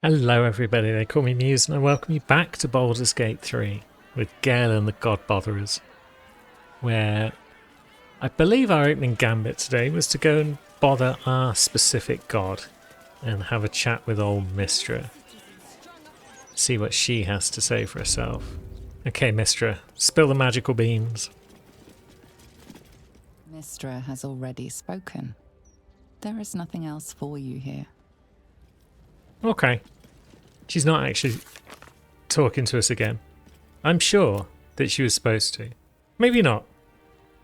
Hello everybody, they call me Muse and I welcome you back to Baldur's Gate 3 with Gale and the God Botherers, where I believe our opening gambit today was to go and bother our specific god and have a chat with old Mystra. See what she has to say for herself. Okay Mystra, spill the magical beans. Mystra has already spoken. There is nothing else for you here. Okay. She's not actually talking to us again. I'm sure that she was supposed to. Maybe not.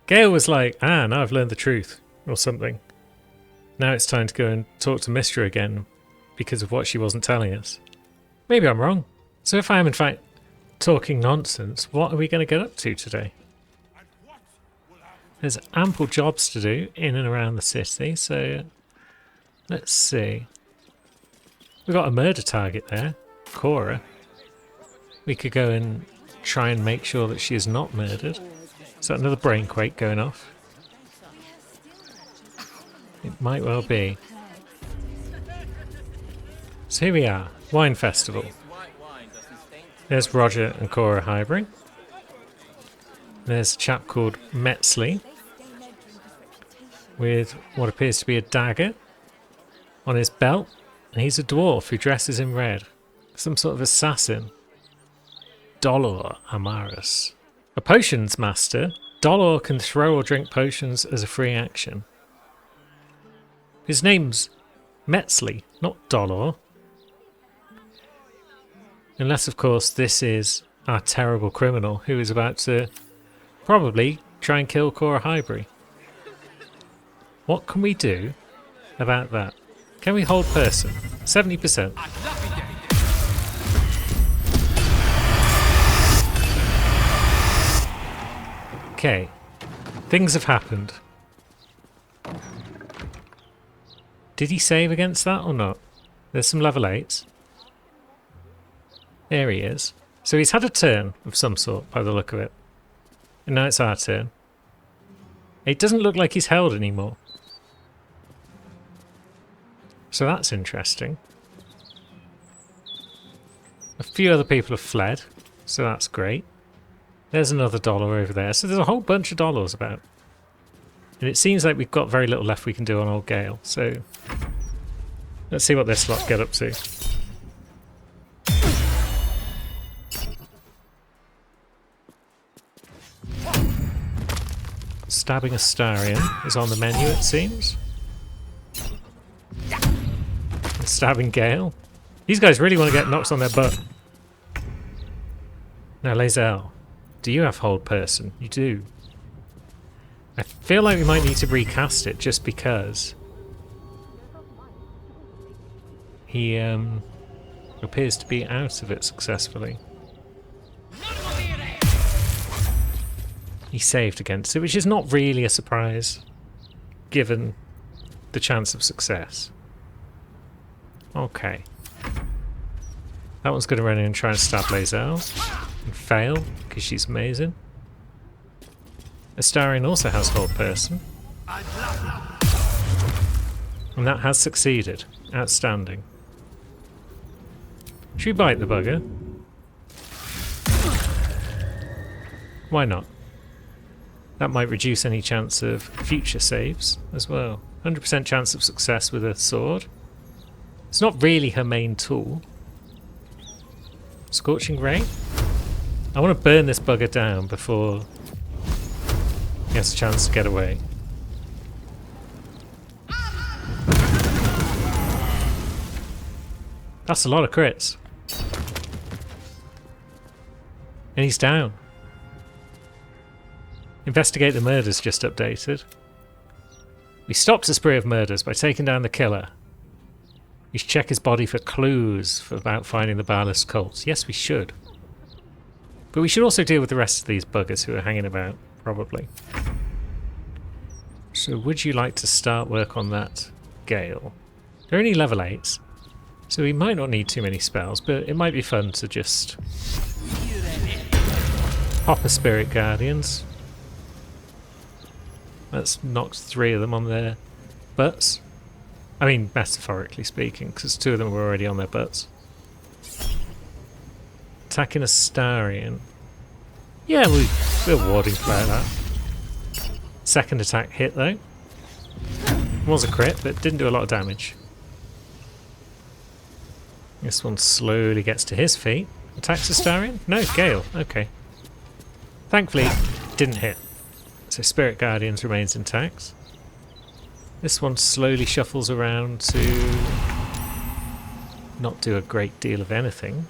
Gale was like, now I've learned the truth, or something. Now it's time to go and talk to Mystra again because of what she wasn't telling us. Maybe I'm wrong. So if I am in fact talking nonsense, what are we going to get up to today? There's ample jobs to do in and around the city, so let's see. We've got a murder target there, Cora. We could go and try and make sure that she is not murdered. Is that another brainquake going off? It might well be. So here we are, Wine Festival. There's Roger and Cora Hybring. There's a chap called Metzley with what appears to be a dagger on his belt. And he's a dwarf who dresses in red. Some sort of assassin. Dolor Amaris. A potions master, Dolor can throw or drink potions as a free action. His name's Metzley, not Dolor. Unless, of course, this is our terrible criminal who is about to probably try and kill Cora Hybring. What can we do about that? Can we hold person? 70%. Okay. Things have happened. Did he save against that or not? There's some level 8s. There he is. So he's had a turn of some sort by the look of it. And now it's our turn. It doesn't look like he's held anymore. So that's interesting. A few other people have fled, so that's great. There's another dollar over there, so there's a whole bunch of dollars about. And it seems like we've got very little left we can do on old Gale, so let's see what this lot get up to. Stabbing Astarion is on the menu, it seems. Stabbing Gale. These guys really want to get knocks on their butt. Now, Lae'zel, do you have hold person? You do. I feel like we might need to recast it just because he appears to be out of it successfully. He saved against it, which is not really a surprise given the chance of success. Okay. That one's going to run in and try and stab Lae'zel. And fail, because she's amazing. Astarion also has hold person. And that has succeeded. Outstanding. Should we bite the bugger? Why not? That might reduce any chance of future saves as well. 100% chance of success with a sword. It's not really her main tool. Scorching Ray? I want to burn this bugger down before he has a chance to get away. That's a lot of crits. And he's down. Investigate the murders just updated. We stopped a spree of murders by taking down the killer. We should check his body for clues about finding the Baalist cults. Yes, we should. But we should also deal with the rest of these buggers who are hanging about, probably. So would you like to start work on that, Gale? They're only level 8s, so we might not need too many spells, but it might be fun to just pop a Spirit Guardians. That's knocked 3 of them on their butts. I mean, metaphorically speaking, because 2 of them were already on their butts. Attacking Astarion. Yeah, we're warding flare that. Second attack hit though. Was a crit, but didn't do a lot of damage. This one slowly gets to his feet. Attacks Astarion? No, Gale. Okay. Thankfully, didn't hit. So Spirit Guardians remains intact. This one slowly shuffles around to not do a great deal of anything.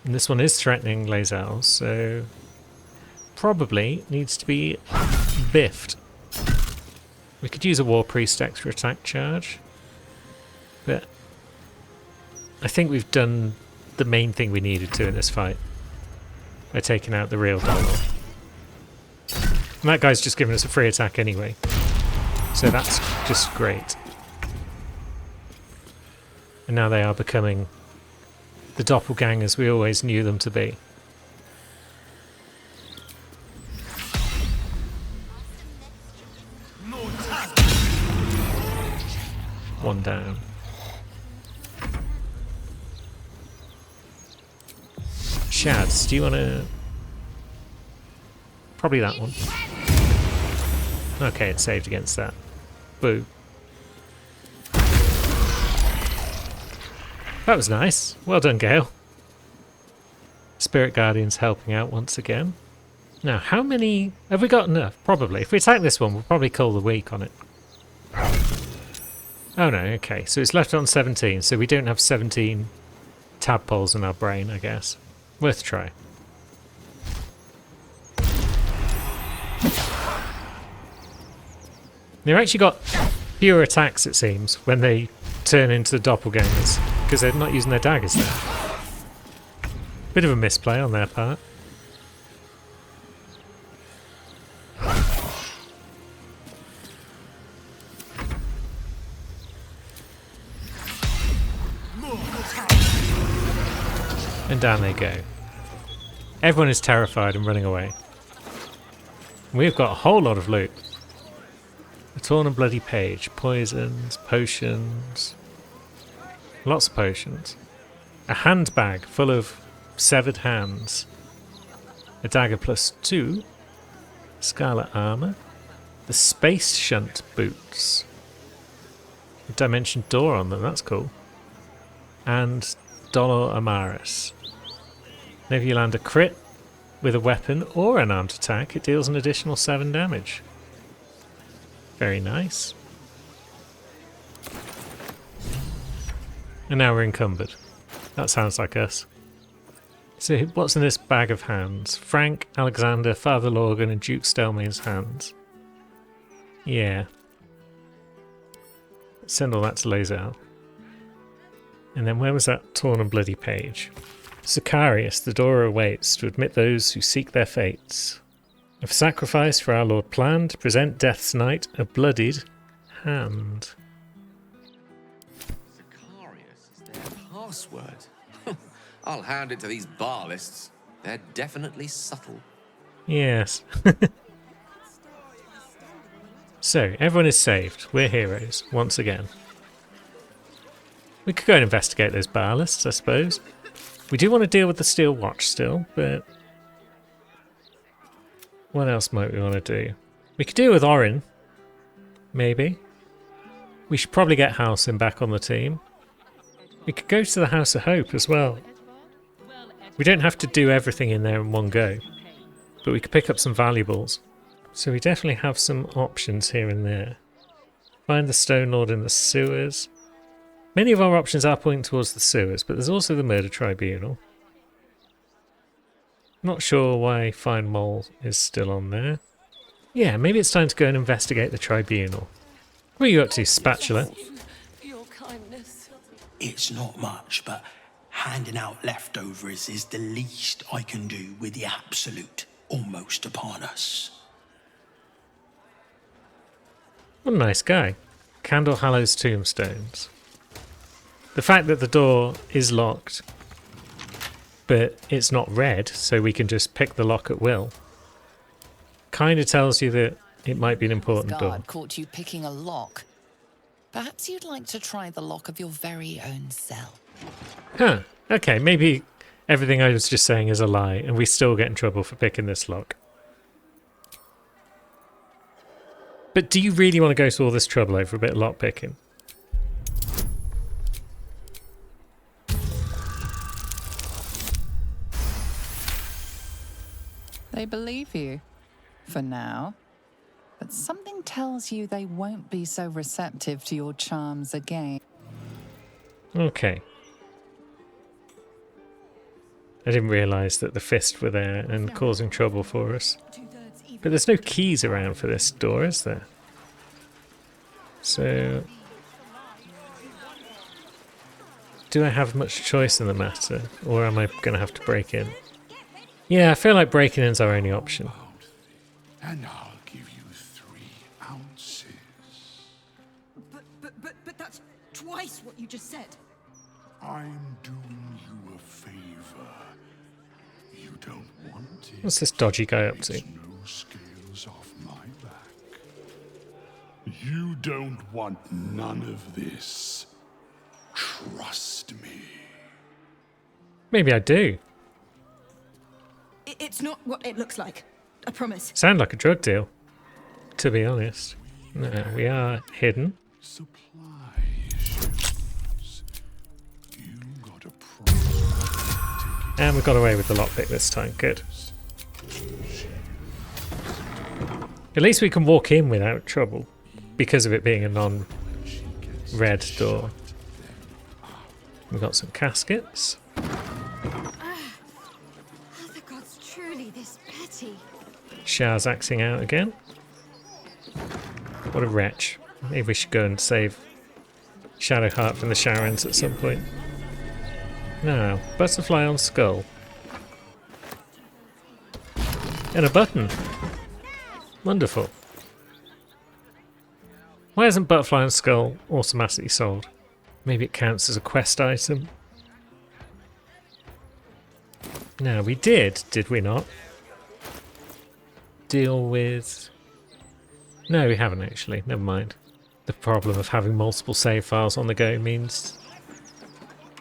And this one is threatening Lae'zel, so probably needs to be biffed. We could use a War Priest extra attack charge, but I think we've done the main thing we needed to in this fight by taking out the real Dolor. And that guy's just given us a free attack anyway, so that's just great. And now they are becoming the doppelgangers we always knew them to be. One down. Shads, do you want to... Probably that one. Okay, it saved against that. Boo. That was nice. Well done, Gale. Spirit Guardians helping out once again. Now, how many... Have we got enough? Probably. If we attack this one, we'll probably call the weak on it. Oh no, okay. So it's left on 17, so we don't have 17 tadpoles in our brain, I guess. Worth a try. They've actually got fewer attacks, it seems, when they turn into the doppelgangers, because they're not using their daggers there. Bit of a misplay on their part. And down they go. Everyone is terrified and running away. We've got a whole lot of loot. A torn and bloody page, poisons, potions, lots of potions. A handbag full of severed hands. A dagger +2. Scarlet armor. The space shunt boots. A dimension door on them, that's cool. And Dolor Amaris. Whenever you land a crit with a weapon or an armed attack, it deals an additional 7 damage. Very nice. And now we're encumbered. That sounds like us. So what's in this bag of hands? Frank, Alexander, Father Lorgan and Duke Stelmane's hands. Yeah. Let's send all that to Lae'zel. And then where was that torn and bloody page? Sicarius, the door awaits to admit those who seek their fates. Of sacrifice for our Lord planned, present Death's Night a bloodied hand. Sicarius is their password. I'll hand it to these bar lists. They're definitely subtle. Yes. So, everyone is saved. We're heroes, once again. We could go and investigate those bar lists, I suppose. We do want to deal with the Steel Watch still, but... what else might we want to do? We could deal with Orin. Maybe. We should probably get Halsin back on the team. We could go to the House of Hope as well. We don't have to do everything in there in one go, but we could pick up some valuables. So we definitely have some options here and there. Find the Stone Lord in the sewers. Many of our options are pointing towards the sewers, but there's also the Murder Tribunal. Not sure why Find Mole is still on there. Yeah, maybe it's time to go and investigate the Tribunal. What are you up to, Spatula? It's not much, but handing out leftovers is the least I can do with the absolute almost upon us. What a nice guy. Candle Hallows tombstones. The fact that the door is locked, but it's not red, so we can just pick the lock at will, kind of tells you that it might be an important door. Guard caught you picking a lock. Perhaps you'd like to try the lock of your very own cell. Huh, Okay, maybe everything I was just saying is a lie, and we still get in trouble for picking this lock. But do you really want to go to all this trouble over a bit of lock picking? They believe you, for now. But something tells you they won't be so receptive to your charms again. Okay. I didn't realise that the fist were there and causing trouble for us. But there's no keys around for this door, is there? So... do I have much choice in the matter? Or am I going to have to break in? Yeah, I feel like breaking in's our only option. And I'll give you 3 ounces. But that's twice what you just said. I'm doing you a favor. You don't want it. What's this dodgy guy up to? It's no scales off my back. You don't want none of this. Trust me. Maybe I do. It's not what it looks like. I promise. Sound like a drug deal, to be honest. No, we are hidden. Supply issues. You got a problem. And we got away with the lockpick this time. Good. At least we can walk in without trouble because of it being a non-red door. We've got some caskets. Are the gods truly this petty? Shah's axing out again. What a wretch. Maybe we should go and save Shadowheart from the Sharons at some point. Now, butterfly on skull. And a button. Wonderful. Why isn't butterfly on skull automatically sold? Maybe it counts as a quest item. Now, we did we not? Deal with... No, we haven't actually. Never mind. The problem of having multiple save files on the go means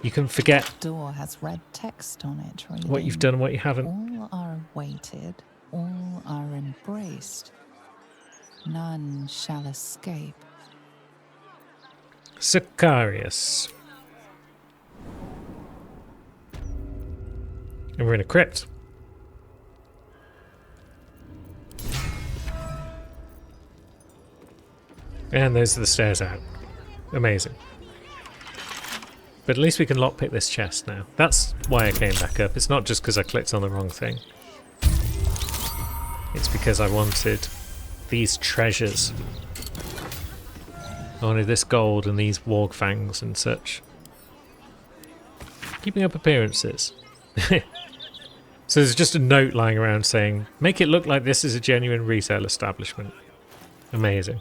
you can forget Door has red text on it. Reading, what you've done and what you haven't. all are awaited, all are embraced. None shall escape. Sicarius. And we're in a crypt. And those are the stairs out. Amazing. But at least we can lockpick this chest now. That's why I came back up. It's not just because I clicked on the wrong thing. It's because I wanted these treasures. I wanted this gold and these warg fangs and such. Keeping up appearances. So there's just a note lying around saying, make it look like this is a genuine retail establishment. Amazing.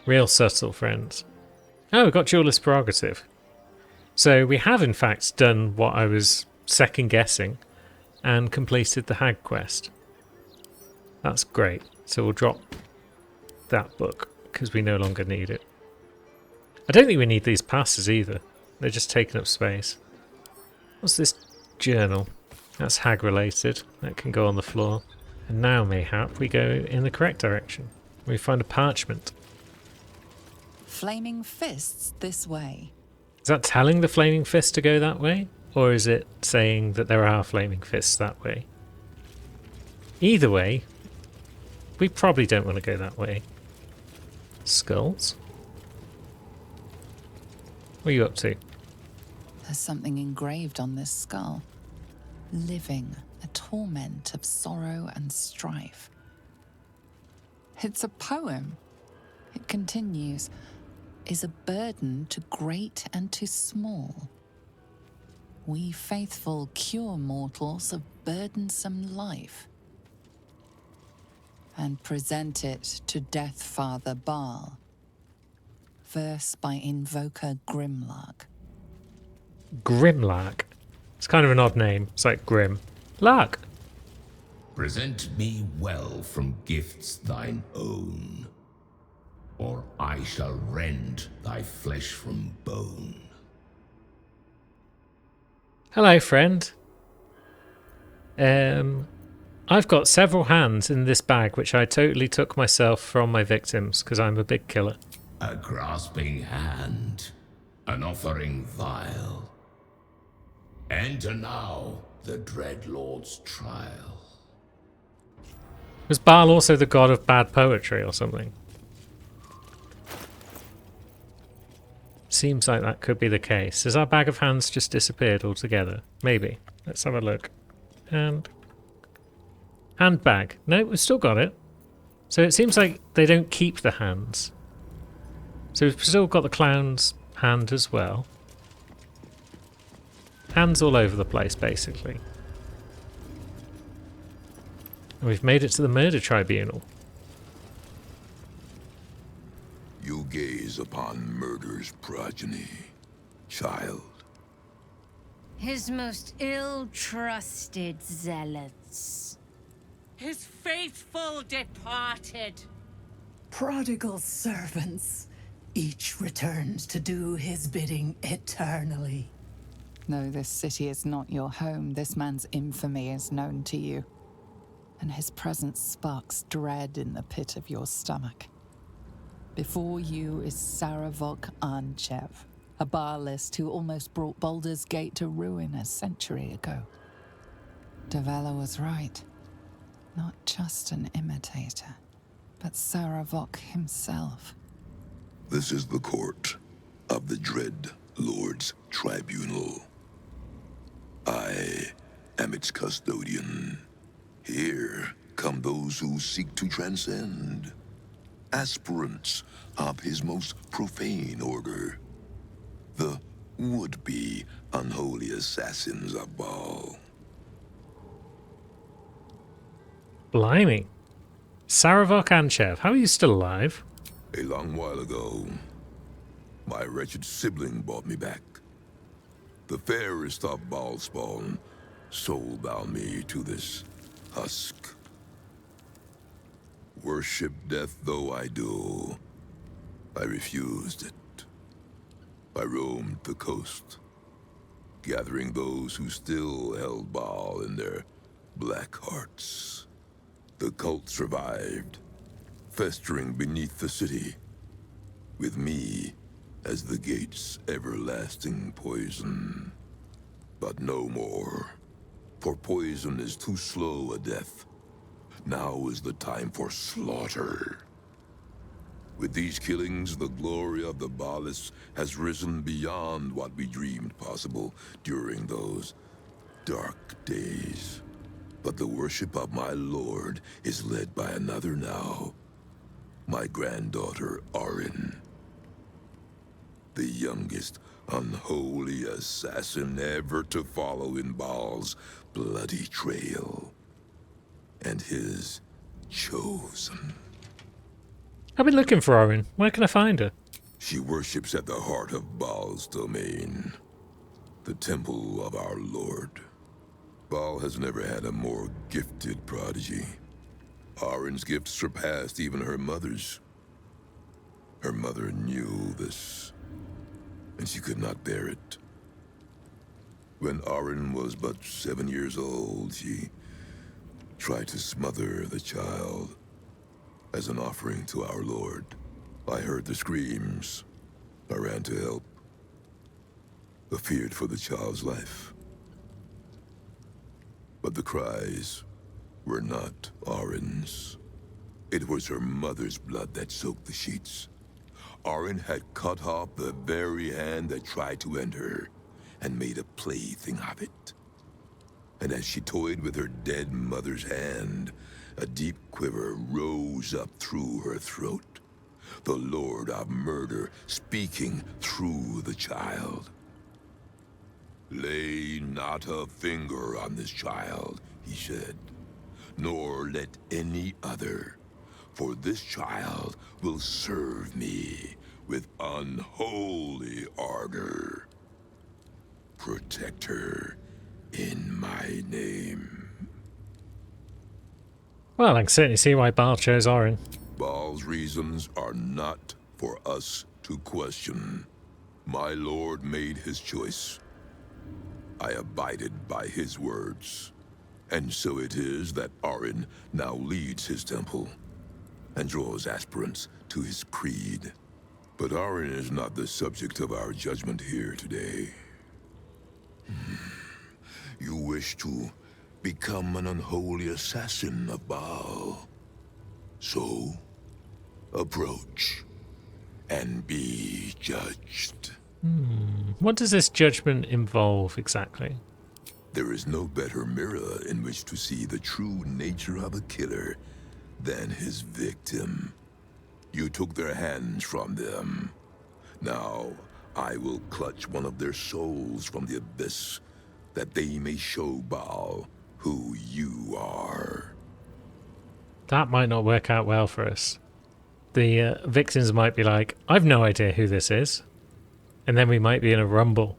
Real subtle, friends. Oh, we got Jeweler's Prerogative. So we have in fact done what I was second guessing and completed the Hag quest. That's great. So we'll drop that book because we no longer need it. I don't think we need these passes either. They're just taking up space. What's this journal? That's Hag related. That can go on the floor. And now, mayhap, we go in the correct direction. We find a parchment. Flaming fists this way. Is that telling the flaming fist to go that way? Or is it saying that there are flaming fists that way? Either way, we probably don't want to go that way. Skulls? What are you up to? There's something engraved on this skull. Living, a torment of sorrow and strife. It's a poem. It continues, is a burden to great and to small. We faithful cure mortals of burdensome life and present it to Death Father Baal. Verse by Invoker Grimlark. Grimlark. It's kind of an odd name. It's like Grim. Lark. Present me well from gifts thine own, or I shall rend thy flesh from bone. Hello, friend. I've got several hands in this bag, which I totally took myself from my victims, because I'm a big killer. A grasping hand, an offering vile. Enter now the Dreadlord's trial. Was Baal also the god of bad poetry or something? Seems like that could be the case. Has our bag of hands just disappeared altogether? Maybe. Let's have a look. And handbag. No, we've still got it. So it seems like they don't keep the hands. So we've still got the clown's hand as well. Hands all over the place, basically. And we've made it to the murder tribunal. You gaze upon murder's progeny, child. His most ill-trusted zealots. His faithful departed. Prodigal servants, each returns to do his bidding eternally. No, this city is not your home. This man's infamy is known to you. And his presence sparks dread in the pit of your stomach. Before you is Saravok Anchev, a Baalist who almost brought Baldur's Gate to ruin a century ago. Davella was right. Not just an imitator, but Saravok himself. This is the court of the Dread Lord's Tribunal. I am its custodian. Here come those who seek to transcend. Aspirants of his most profane order. The would-be unholy assassins of Baal. Blimey. Saravok Anchev, how are you still alive? A long while ago, my wretched sibling brought me back. The fairest of Baal spawn soul-bound me to this husk. Worship death though I do, I refused it. I roamed the coast, gathering those who still held Baal in their black hearts. The cult survived, festering beneath the city, with me as the gate's everlasting poison. But no more, for poison is too slow a death. Now is the time for slaughter. With these killings, the glory of the Baalists has risen beyond what we dreamed possible during those dark days. But the worship of my lord is led by another now. My granddaughter, Arin. The youngest unholy assassin ever to follow in Baal's bloody trail. And his chosen. I've been looking for Orin. Where can I find her? She worships at the heart of Baal's domain, the temple of our lord. Baal has never had a more gifted prodigy. Arin's gift surpassed even her mother's. Her mother knew this, and she could not bear it. When Arin was but 7 years old, she tried to smother the child as an offering to our Lord. I heard the screams. I ran to help. I feared for the child's life. But the cries were not Arin's. It was her mother's blood that soaked the sheets. Arin had cut off the very hand that tried to end her, and made a plaything of it. And as she toyed with her dead mother's hand, a deep quiver rose up through her throat. The Lord of Murder speaking through the child. Lay not a finger on this child, he said, nor let any other, for this child will serve me with unholy ardor. Protect her in my name. Well, I can certainly see why Baal chose Orin. Baal's reasons are not for us to question. My lord made his choice. I abided by his words. And so it is that Arin now leads his temple and draws aspirants to his creed. But Arin is not the subject of our judgment here today. You wish to become an unholy assassin of Baal. So, approach and be judged. What does this judgment involve exactly? There is no better mirror in which to see the true nature of a killer than his victim. You took their hands from them. Now, I will clutch one of their souls from the abyss, that they may show Baal who you are. That might not work out well for us. The victims might be like, I've no idea who this is. And then we might be in a rumble.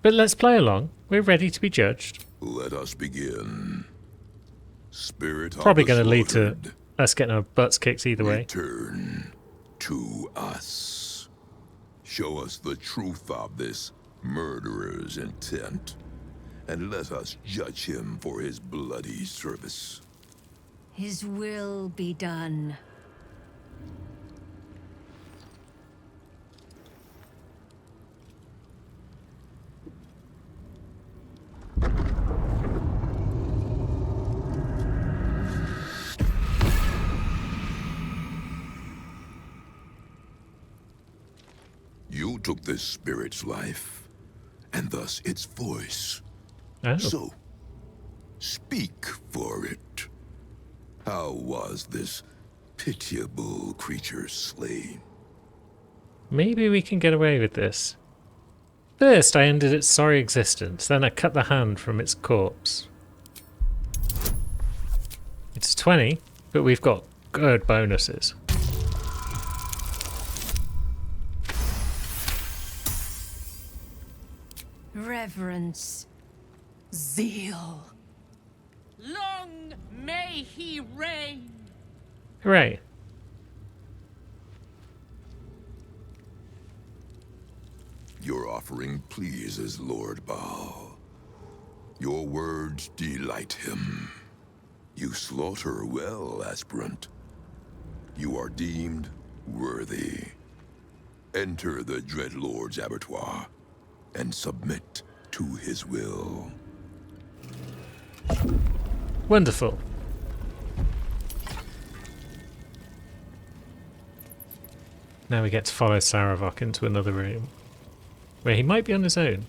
But let's play along. We're ready to be judged. Let us begin. Spirit Probably of the going to lead to slaughtered, us getting our butts kicked either way. return to us. Show us the truth of this murderer's intent, and let us judge him for his bloody service. His will be done. You took this spirit's life, and thus its voice. Oh. So, speak for it. How was this pitiable creature slain? Maybe we can get away with this. First, I ended its sorry existence, then I cut the hand from its corpse. It's 20, but we've got good bonuses. Reverence. Zeal. Long may he reign. Hooray. Your offering pleases Lord Baal. Your words delight him. You slaughter well, aspirant. You are deemed worthy. Enter the Dreadlord's abattoir and submit to his will. Wonderful. Now we get to follow Saravok into another room, where he might be on his own.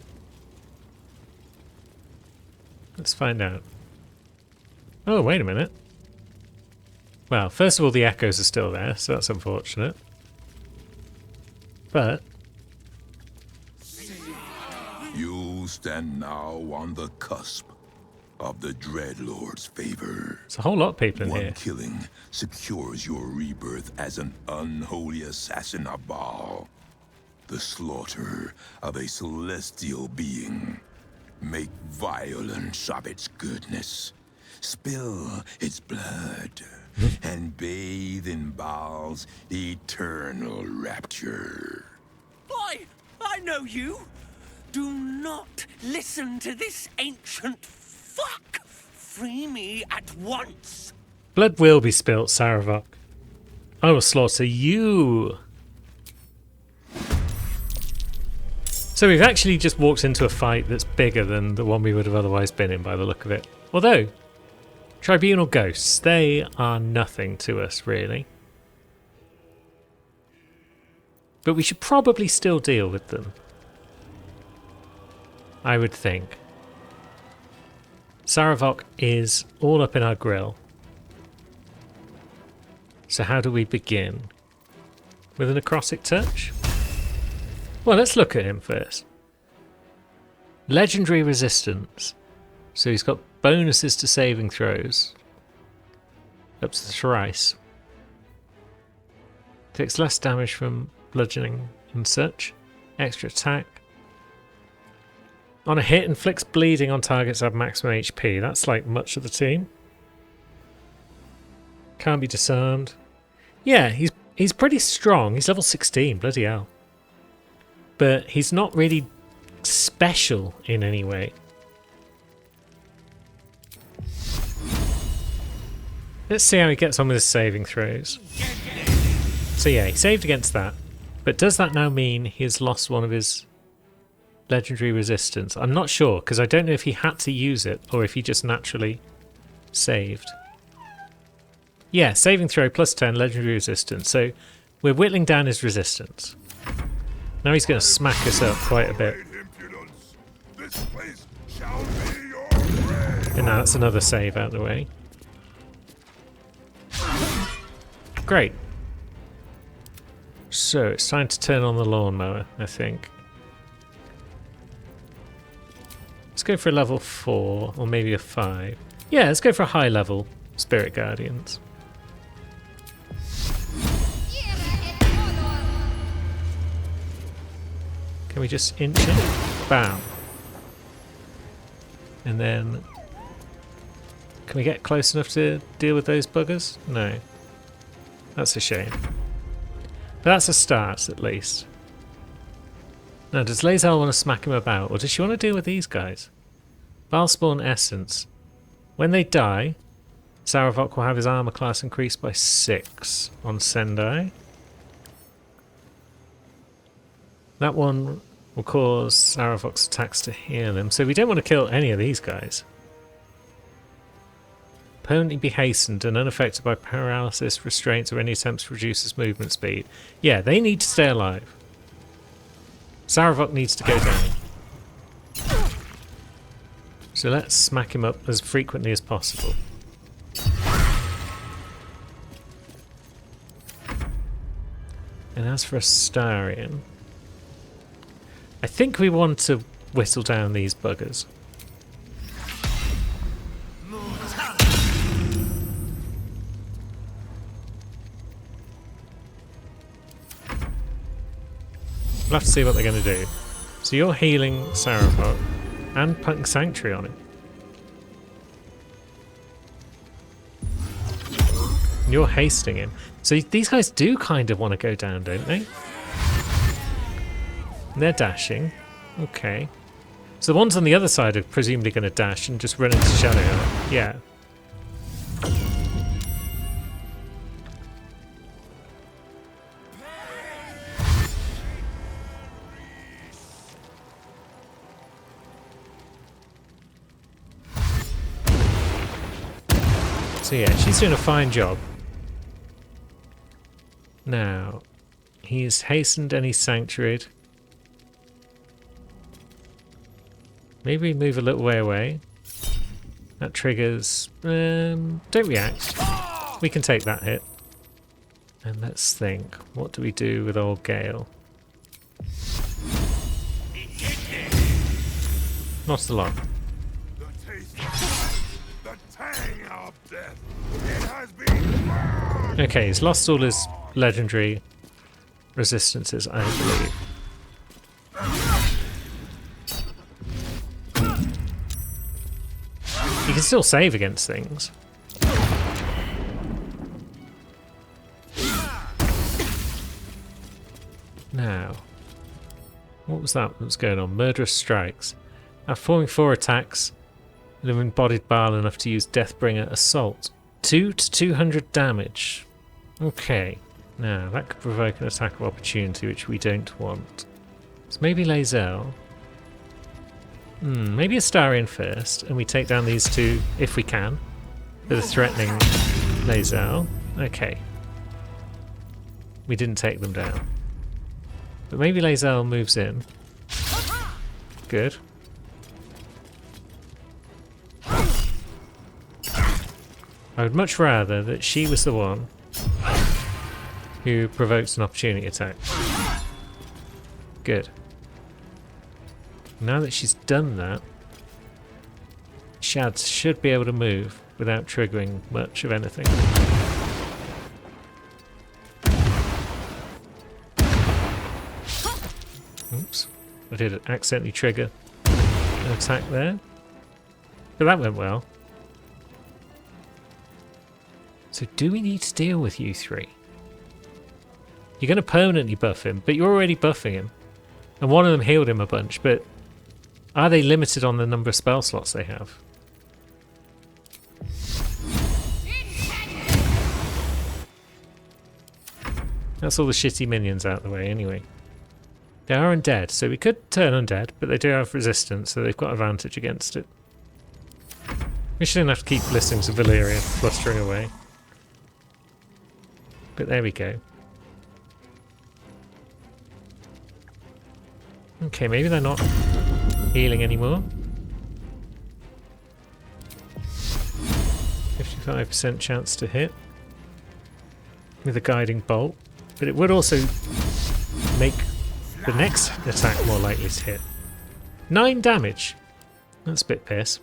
Let's find out. Oh, wait a minute. Well, first of all, the echoes are still there, so that's unfortunate. But You stand now on the cusp of the Dreadlord's favor. there's a whole lot of people in One here. killing secures your rebirth as an unholy assassin of Baal. The slaughter of a celestial being. Make violence of its goodness. Spill its blood. And bathe in Baal's eternal rapture. Boy, I know you. Do not listen to this ancient fuck. Free me at once. Blood will be spilt, Saravok. I will slaughter you. So we've actually just walked into a fight that's bigger than the one we would have otherwise been in by the look of it. Although, Tribunal Ghosts, they are nothing to us, really. But we should probably still deal with them. I would think. Saravok is all up in our grill. So how do we begin? With a necrotic touch? Well, let's look at him first. Legendary resistance. So he's got bonuses to saving throws. Up to thrice. Takes less damage from bludgeoning and such. Extra attack. On a hit, inflicts bleeding on targets that have maximum HP. That's like much of the team. Can't be disarmed. Yeah, he's pretty strong. He's level 16, bloody hell. But he's not really special in any way. Let's see how he gets on with his saving throws. So yeah, he saved against that. But does that now mean he has lost one of his legendary resistance? I'm not sure, because I don't know if he had to use it or if he just naturally saved. Yeah, saving throw plus 10, legendary resistance. So we're whittling down his resistance. Now he's going to smack us up quite a bit. And now that's another save out of the way. Great. So it's time to turn on the lawnmower, I think. Let's go for a level 4 or maybe a 5. Yeah, let's go for a high level Spirit Guardians. Can we just inch it? Bam. And then... Can we get close enough to deal with those buggers? No. That's a shame. But that's a start, at least. Now, does Lae'zel want to smack him about, or does she want to deal with these guys? Valspawn Essence. When they die, Sarevok will have his armor class increased by 6 on Sendai. That one will cause Sarevok's attacks to heal him, so we don't want to kill any of these guys. Permanently be hastened and unaffected by paralysis, restraints, or any attempts to reduce his movement speed. Yeah, they need to stay alive. Sarevok needs to go down. So let's smack him up as frequently as possible. And as for Astarion, I think we want to whittle down these buggers. We'll have to see what they're going to do. So you're healing Sarevok and putting Sanctuary on him. And you're hasting him. So these guys do kind of want to go down, don't they? And they're dashing. Okay. So the ones on the other side are presumably going to dash and just run into Shadowheart. Yeah. So yeah, she's doing a fine job. Now, he's hastened and he's sanctuaried. Maybe move a little way away. That triggers... don't react. We can take that hit. And let's think. What do we do with old Gale? Not a lot. Okay, he's lost all his legendary resistances, I believe. You can still save against things. Now, what was that was going on? Murderous strikes. After performing 4 attacks, and have embodied Baal enough to use Deathbringer Assault. 2 to 200 damage. Okay. Now, that could provoke an attack of opportunity, which we don't want. So maybe Lae'zel. Maybe Astarion first, and we take down these two, if we can, that are threatening Lae'zel. Okay. We didn't take them down. But maybe Lae'zel moves in. Good. I would much rather that she was the one who provokes an opportunity attack. Good. Now that she's done that, Shad should be able to move without triggering much of anything. Oops. I did accidentally trigger an attack there. But that went well. So do we need to deal with you three? You're going to permanently buff him, but you're already buffing him. And one of them healed him a bunch, but Are they limited on the number of spell slots they have? That's all the shitty minions out of the way anyway. They are undead, so we could turn undead, but they do have resistance, so they've got advantage against it. We shouldn't have to keep listening to Valyria flustering away. But there we go. Okay, maybe they're not healing anymore. 55% chance to hit with a guiding bolt, but it would also make the next attack more likely to hit. 9 damage. That's a bit piss.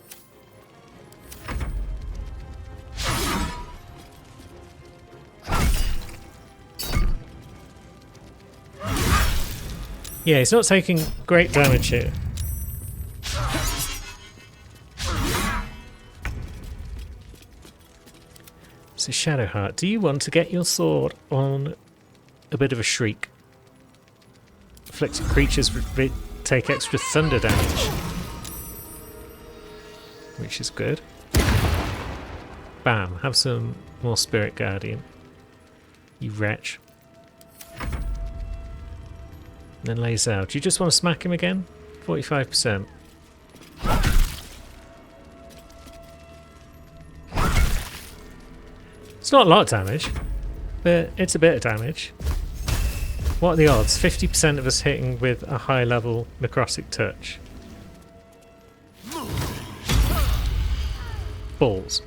Yeah, he's not taking great damage here. So Shadowheart, do you want to get your sword on a bit of a shriek? Afflicted creatures take extra thunder damage, which is good. Bam, have some more Spirit Guardian, you wretch. And then Lae'zel. Do you just want to smack him again? 45%. It's not a lot of damage, but it's a bit of damage. What are the odds? 50% of us hitting with a high level necrotic touch. Balls.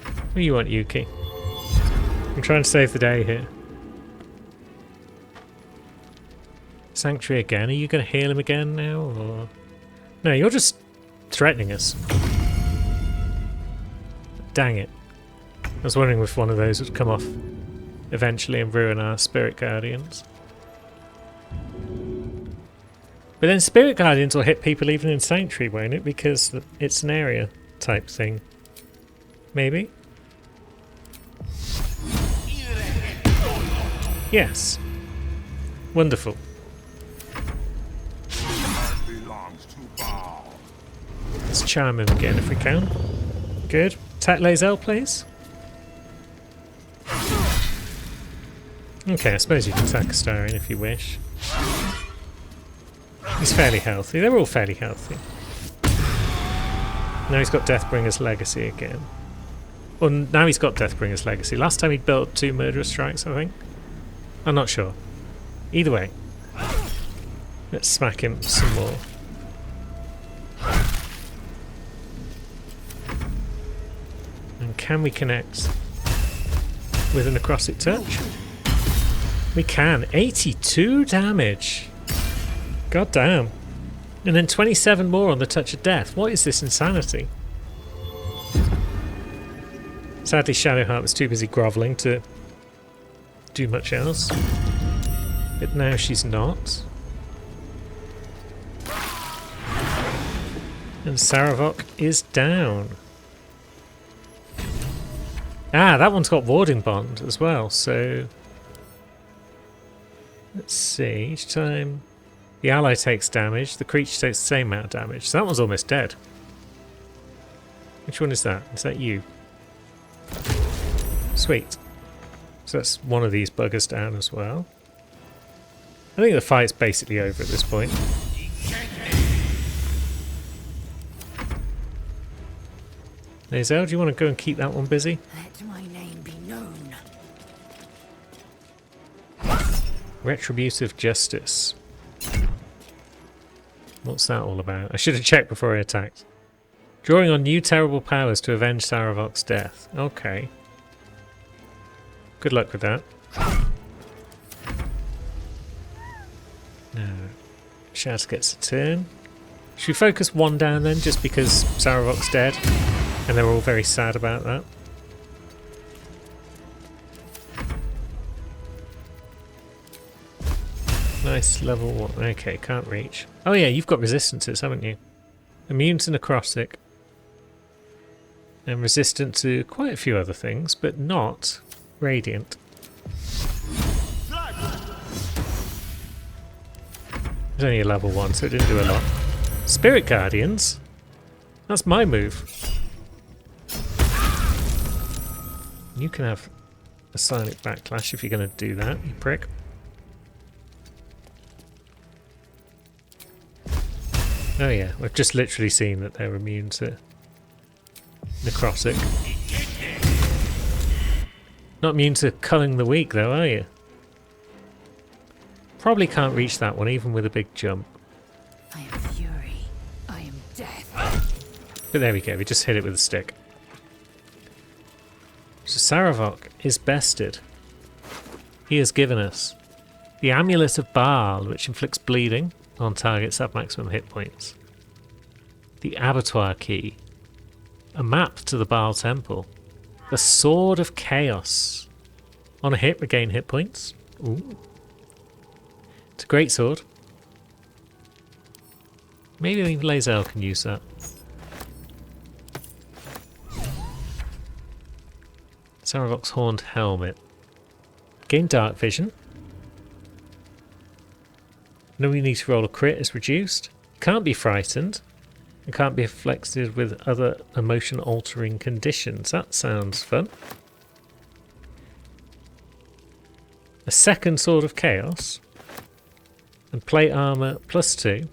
What do you want, Yuki? I'm trying to save the day here. Sanctuary again? Are you going to heal him again now? Or... No, you're just threatening us. Dang it. I was wondering if one of those would come off eventually and ruin our Spirit Guardians. But then Spirit Guardians will hit people even in Sanctuary, won't it? Because it's an area type thing. Maybe? Yes. Wonderful. Let's charm him again if we can. Good. Attack Lae'zel, please. Okay, I suppose you can attack Astarion if you wish. He's fairly healthy. They're all fairly healthy. Now he's got Deathbringer's Legacy again. Well, now he's got Deathbringer's Legacy. Last time he built up 2 Murderous Strikes, I think. I'm not sure. Either way. Let's smack him some more. And can we connect with a Necrotic Touch? We can. 82 damage. God damn. And then 27 more on the Touch of Death. What is this insanity? Sadly, Shadowheart was too busy grovelling to do much else. But now she's not. And Sarevok is down. Ah, that one's got Warding Bond as well, so... Let's see, each time the ally takes damage, the creature takes the same amount of damage. So that one's almost dead. Which one is that? Is that you? Sweet. So that's one of these buggers down as well. I think the fight's basically over at this point. Lae'zel, do you want to go and keep that one busy? Let my name be known. Retributive Justice. What's that all about? I should have checked before I attacked. Drawing on new terrible powers to avenge Sarevok's death. Okay. Good luck with that. Now, Shaz gets a turn. Should we focus one down then, just because Sarevok's dead? And they're all very sad about that. Nice level 1. Okay, can't reach. Oh yeah, you've got resistances, haven't you? Immune to necrotic. And resistant to quite a few other things, but not radiant. It's only a level 1, so it didn't do a lot. Spirit Guardians? That's my move. You can have a silent backlash if you're going to do that, you prick. Oh yeah, we've just literally seen that they're immune to necrotic. Not immune to culling the weak though, are you? Probably can't reach that one even with a big jump. I am fury. I am death. But there we go, we just hit it with a stick. So Sarevok is bested. He has given us the Amulet of Baal, which inflicts bleeding on targets that have maximum hit points. The Abattoir Key, a map to the Baal Temple. The Sword of Chaos. On a hit, regain hit points. Ooh. It's a great sword. Maybe Lae'zel can use that. Sarevok's Horned Helmet. Gain Dark Vision. No need to roll a crit is reduced. Can't be frightened. It can't be afflicted with other emotion altering conditions. That sounds fun. A second Sword of Chaos. And plate armor +2.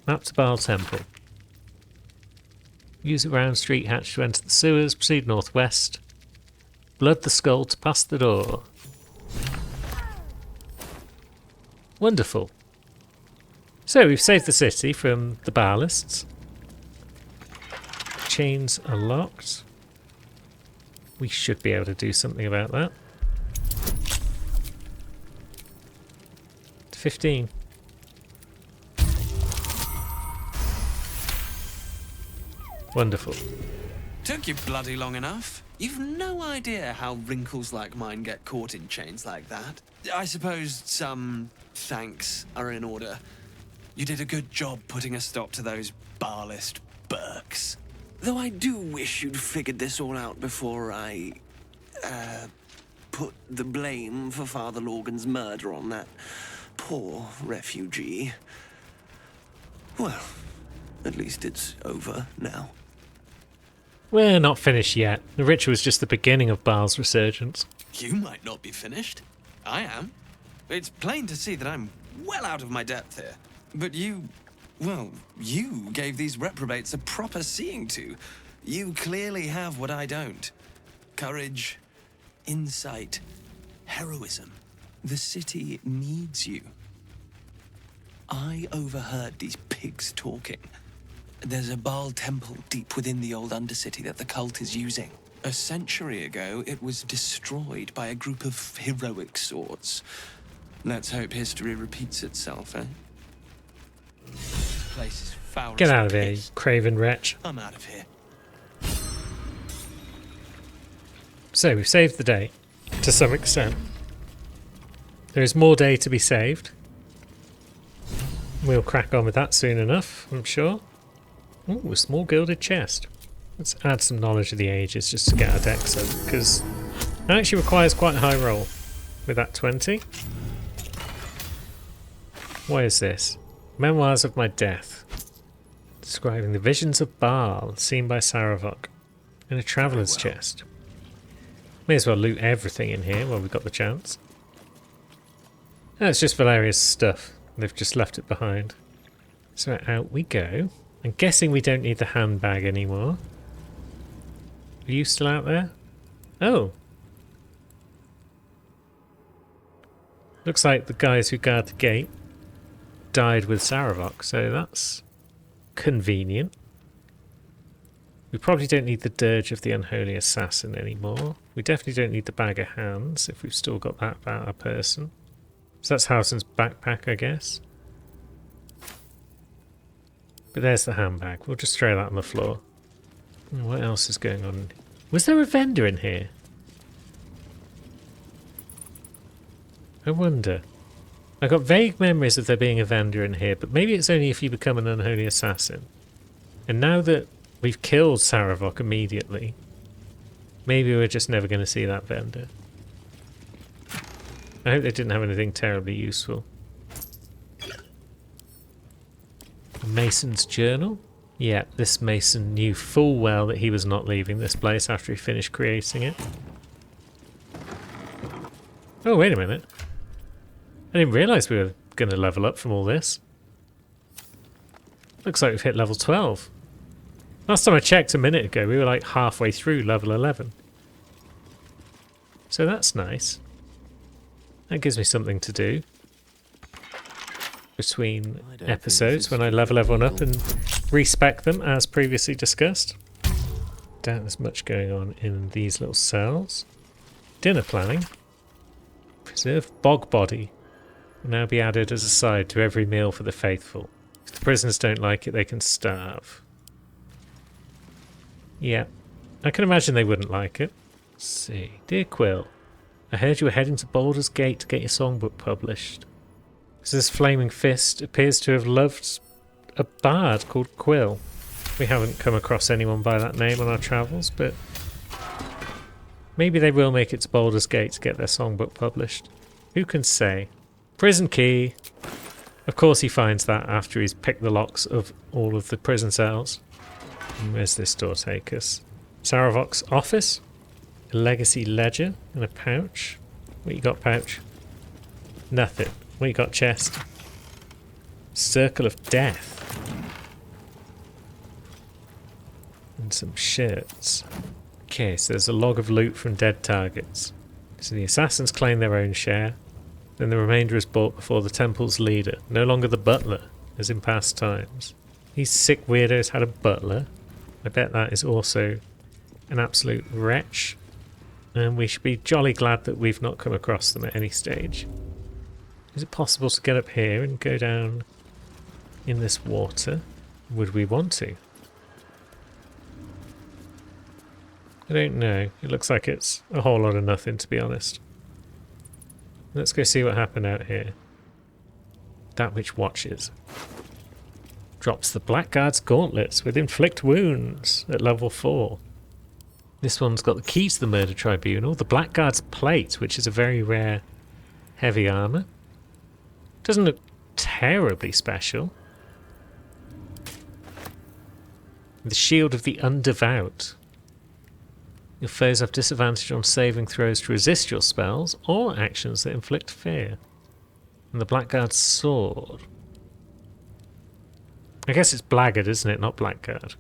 Map to Baal Temple. Use it round Street Hatch to enter the sewers. Proceed northwest. Blood the skull to pass the door. Wonderful. So we've saved the city from the Baalists. Chains are locked. We should be able to do something about that. 15. Wonderful. Took you bloody long enough. You've no idea how wrinkles like mine get caught in chains like that. I suppose some thanks are in order. You did a good job putting a stop to those Baalist Burks. Though I do wish you'd figured this all out before I, put the blame for Father Lorgan's murder on that poor refugee. Well, at least it's over now. We're not finished yet. The ritual is just the beginning of Baal's resurgence. You might not be finished. I am. It's plain to see that I'm well out of my depth here. But you gave these reprobates a proper seeing to. You clearly have what I don't. Courage, insight, heroism. The city needs you. I overheard these pigs talking. There's a Baal temple deep within the old Undercity that the cult is using. A century ago, it was destroyed by a group of heroic sorts. Let's hope history repeats itself, eh? This place is foul. Get out of here, you craven wretch. I'm out of here. So we've saved the day, to some extent. There is more day to be saved. We'll crack on with that soon enough, I'm sure. Ooh, a small gilded chest. Let's add some knowledge of the ages just to get our decks up, because it actually requires quite a high roll with that 20. What is this? Memoirs of My Death. Describing the visions of Baal seen by Sarevok in a traveller's chest. May as well loot everything in here while we've got the chance. Oh, it's just Valeria's stuff. They've just left it behind. So out we go. I'm guessing we don't need the handbag anymore. Are you still out there? Oh. Looks like the guys who guard the gate died with Sarevok, so that's convenient. We probably don't need the Dirge of the Unholy Assassin anymore. We definitely don't need the Bag of Hands if we've still got that about our person. So that's Howson's backpack, I guess. But there's the handbag. We'll just throw that on the floor. What else is going on? Was there a vendor in here? I wonder. I got vague memories of there being a vendor in here, but maybe it's only if you become an unholy assassin. And now that we've killed Sarevok immediately, maybe we're just never going to see that vendor. I hope they didn't have anything terribly useful. A mason's journal? Yeah, this mason knew full well that he was not leaving this place after he finished creating it. Oh, wait a minute. I didn't realise we were going to level up from all this. Looks like we've hit level 12. Last time I checked a minute ago, we were like halfway through level 11. So that's nice. That gives me something to do between episodes when I level everyone up and respec them as previously discussed. Doubt there's much going on in these little cells. Dinner planning. Preserve bog body. Will now be added as a side to every meal for the faithful. If the prisoners don't like it, they can starve. Yeah, I can imagine they wouldn't like it. Let's see. Dear Quill, I heard you were heading to Baldur's Gate to get your songbook published. This Flaming Fist appears to have loved a bard called Quill. We haven't come across anyone by that name on our travels, but maybe they will make it to Baldur's Gate to get their songbook published. Who can say? Prison key. Of course he finds that after he's picked the locks of all of the prison cells. And where's this door take us? Saravok's office? A legacy ledger and a pouch. What you got, pouch? Nothing. What you got, chest? Circle of Death. And some shirts. Okay, so there's a log of loot from dead targets. So the assassins claim their own share. Then the remainder is bought before the temple's leader, no longer the butler, as in past times. These sick weirdos had a butler. I bet that is also an absolute wretch. And we should be jolly glad that we've not come across them at any stage. Is it possible to get up here and go down in this water? Would we want to? I don't know. It looks like it's a whole lot of nothing, to be honest. Let's go see what happened out here. That which watches. Drops the Blackguard's gauntlets with inflict wounds at level 4. This one's got the key to the murder tribunal. The Blackguard's plate, which is a very rare heavy armour. Doesn't look terribly special. The shield of the undevout. Your foes have disadvantage on saving throws to resist your spells or actions that inflict fear. And the Blackguard's sword. I guess it's Blackguard, isn't it? Not Blackguard.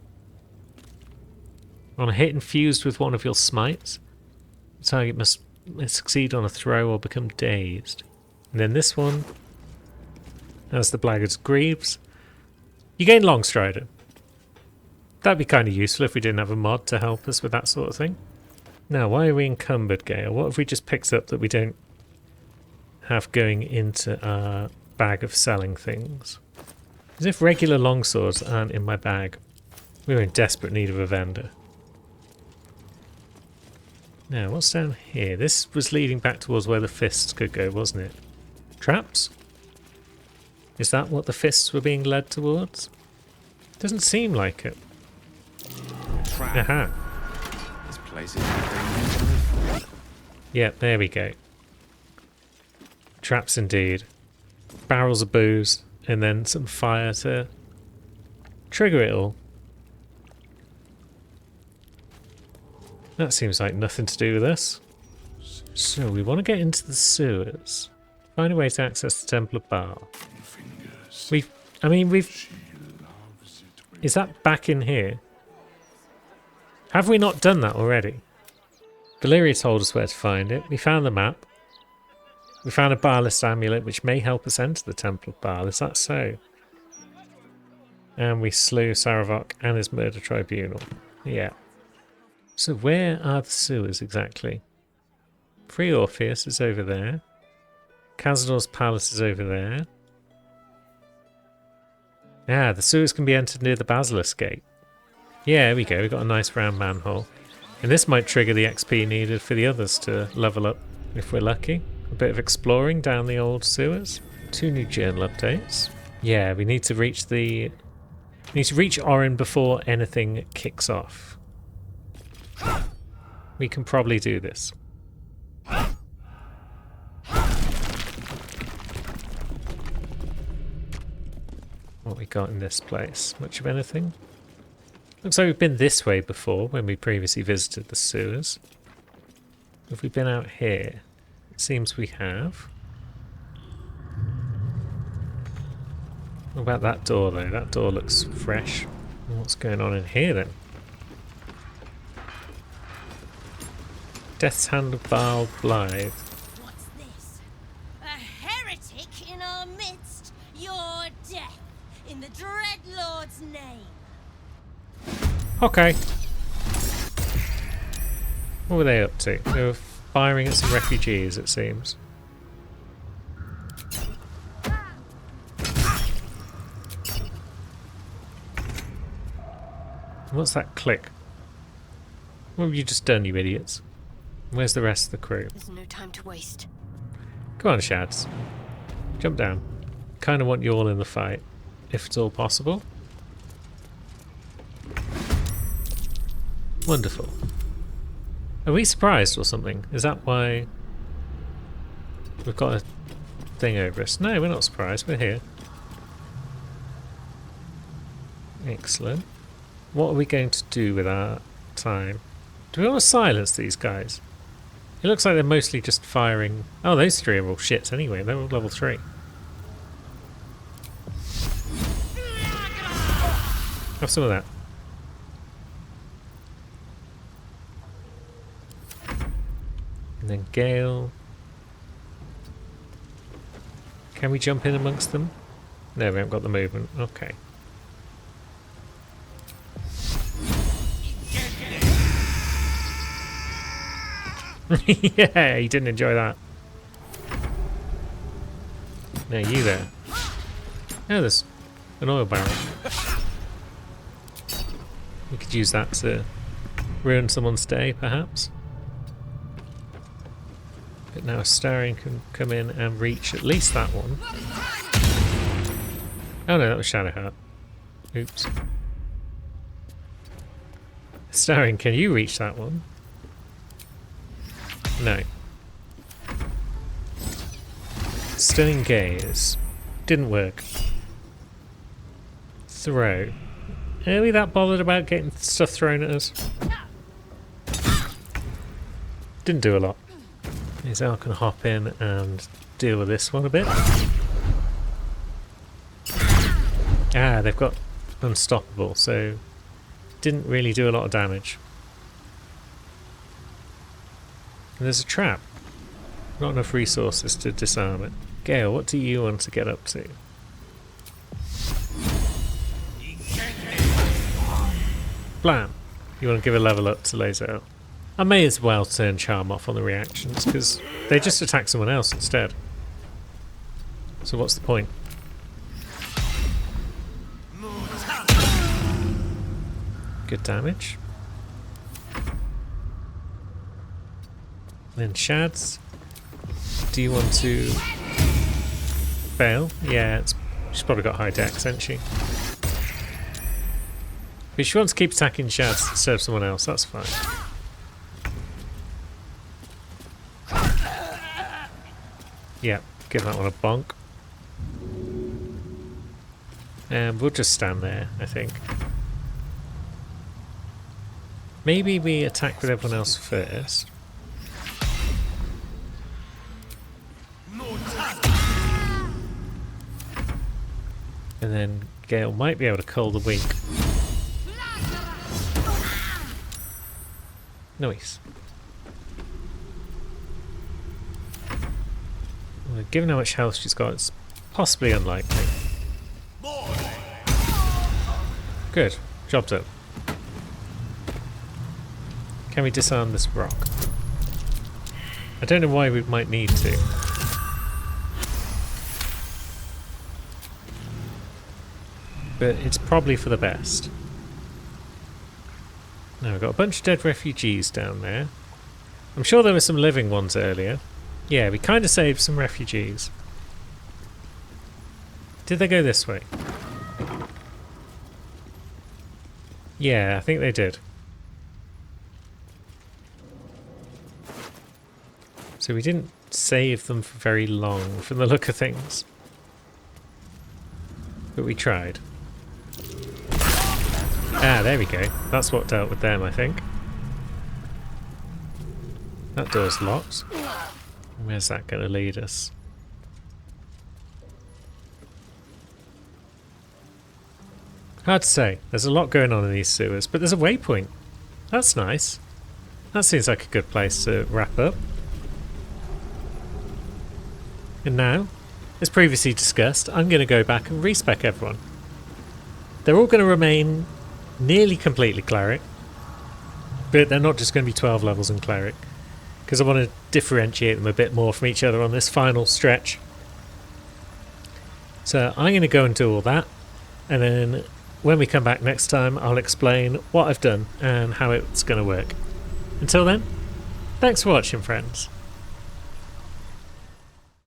On a hit infused with one of your smites, the target must succeed on a throw or become dazed. And then this one has the Blackguard's greaves. You gain Longstrider. That'd be kind of useful if we didn't have a mod to help us with that sort of thing. Now, why are we encumbered, Gale? What have we just picked up that we don't have going into our bag of selling things? As if regular longswords aren't in my bag. We're in desperate need of a vendor. Now, what's down here? This was leading back towards where the fists could go, wasn't it? Traps? Is that what the fists were being led towards? Doesn't seem like it. Trap. Aha. This place is Yep, there we go. Traps indeed. Barrels of booze, and then some fire to trigger it all. That seems like nothing to do with us. So we want to get into the sewers. Find a way to access the Temple of Baal. We've... Is that back in here? Have we not done that already? Valyria told us where to find it. We found the map. We found a Baalist amulet which may help us enter the Temple of Baal. Is that so? And we slew Saravok and his murder tribunal. Yeah. So where are the sewers exactly? Free Orpheus is over there. Cazador's palace is over there. Ah, the sewers can be entered near the Basilisk Gate. Yeah, there we go. We've got a nice round manhole. And this might trigger the XP needed for the others to level up if we're lucky. A bit of exploring down the old sewers. 2 new journal updates. Yeah, we need to reach the... We need to reach Orin before anything kicks off. We can probably do this. What we got in this place? Much of anything? Looks like we've been this way before when we previously visited the sewers. Have we been out here? It seems we have. What about that door though? That door looks fresh. What's going on in here then? Death's Hand of Baal Blythe. What's this? A heretic in our midst? Your death in the Dreadlord's name. Okay. What were they up to? They were firing at some refugees, it seems. What's that click? What have you just done, you idiots? Where's the rest of the crew? There's no time to waste. Come on, Shads. Jump down. Kind of want you all in the fight, if it's all possible. Wonderful. Are we surprised or something? Is that why we've got a thing over us? No, we're not surprised. We're here. Excellent. What are we going to do with our time? Do we want to silence these guys? It looks like they're mostly just firing... Oh, those three are all shits anyway. They're all level 3. Have some of that. And then Gale. Can we jump in amongst them? No, we haven't got the movement. Okay. Yeah, he didn't enjoy that. No, you there. Oh, there's an oil barrel. We could use that to ruin someone's day, perhaps. But now Astarion can come in and reach at least that one. Oh no, that was Shadowheart. Oops. Astarion, can you reach that one? No. Stunning Gaze. Didn't work. Throw. Are we that bothered about getting stuff thrown at us? Didn't do a lot. Izal can hop in and deal with this one a bit. Ah, they've got Unstoppable, so didn't really do a lot of damage. And there's a trap. Not enough resources to disarm it. Gale, what do you want to get up to? Blam! You want to give a level up to Lae'zel. I may as well turn Charm off on the reactions, because they just attack someone else instead. So what's the point? Good damage. Then Shads. Do you want to fail? Yeah, she's probably got high dex, hasn't she? But if she wants to keep attacking Shads to serve someone else, that's fine. Yeah, give that one a bonk. And we'll just stand there, I think. Maybe we attack with everyone else first. And then Gale might be able to cull the weak. Nice. Well, given how much health she's got, it's possibly unlikely. Good. Job done. Can we disarm this rock? I don't know why we might need to. But it's probably for the best. Now we've got a bunch of dead refugees down there. I'm sure there were some living ones earlier. Yeah, we kind of saved some refugees. Did they go this way? Yeah, I think they did. So we didn't save them for very long from the look of things. but we tried. Ah, there we go. That's what dealt with them, I think. That door's locked. Where's that going to lead us? Hard to say. There's a lot going on in these sewers, but there's a waypoint. That's nice. That seems like a good place to wrap up. And now, as previously discussed, I'm going to go back and respec everyone. They're all going to remain nearly completely cleric, but they're not just going to be 12 levels in cleric, because I want to differentiate them a bit more from each other on this final stretch. So I'm going to go and do all that, and then when we come back next time I'll explain what I've done and how it's going to work. Until then, thanks for watching, friends.